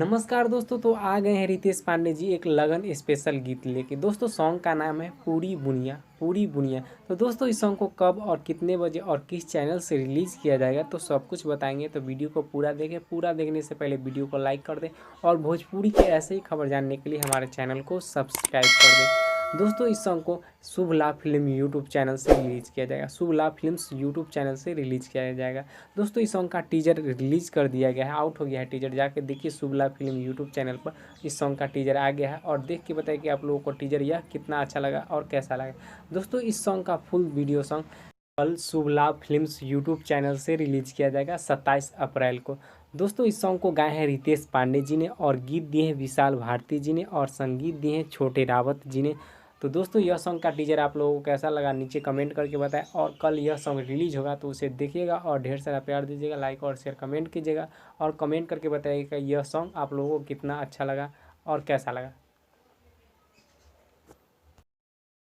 नमस्कार दोस्तों। तो आ गए हैं रितेश पांडे जी एक लगन स्पेशल गीत लेके। दोस्तों सॉन्ग का नाम है पूरी बुनिया पूरी बुनिया। तो दोस्तों इस सॉन्ग को कब और कितने बजे और किस चैनल से रिलीज़ किया जाएगा तो सब कुछ बताएंगे। तो वीडियो को पूरा देखें। पूरा देखने से पहले वीडियो को लाइक कर दें और भोजपुरी के ऐसे ही खबर जानने के लिए हमारे चैनल को सब्सक्राइब कर दें। दोस्तों इस सॉन्ग को शुभ लाभ फिल्म यूट्यूब चैनल से रिलीज़ किया जाएगा। शुभ लाभ फिल्म्स यूट्यूब चैनल से रिलीज़ किया जाएगा। दोस्तों इस सॉन्ग का टीजर रिलीज़ कर दिया गया है, आउट हो गया है टीजर। जाके देखिए शुभ लाभ फिल्म यूट्यूब चैनल पर इस सॉन्ग का टीजर आ गया है और देख के बताइए कि आप लोगों को टीजर यह कितना अच्छा लगा और कैसा लगा। दोस्तों इस सॉन्ग का फुल वीडियो सॉन्ग कल शुभ लाभ फिल्म्स यूट्यूब चैनल से रिलीज़ किया जाएगा 27 अप्रैल को। दोस्तों इस सॉन्ग को गाए हैं रितेश पांडे जी ने और गीत दिए हैं विशाल भारती जी ने और संगीत दिए हैं छोटे रावत जी ने। तो दोस्तों यह सॉन्ग का टीजर आप लोगों को कैसा लगा नीचे कमेंट करके बताएं और कल यह सॉन्ग रिलीज होगा तो उसे देखिएगा और ढेर सारा प्यार दीजिएगा, लाइक और शेयर कमेंट कीजिएगा और कमेंट करके बताइएगा यह सॉन्ग आप लोगों को कितना अच्छा लगा और कैसा लगा।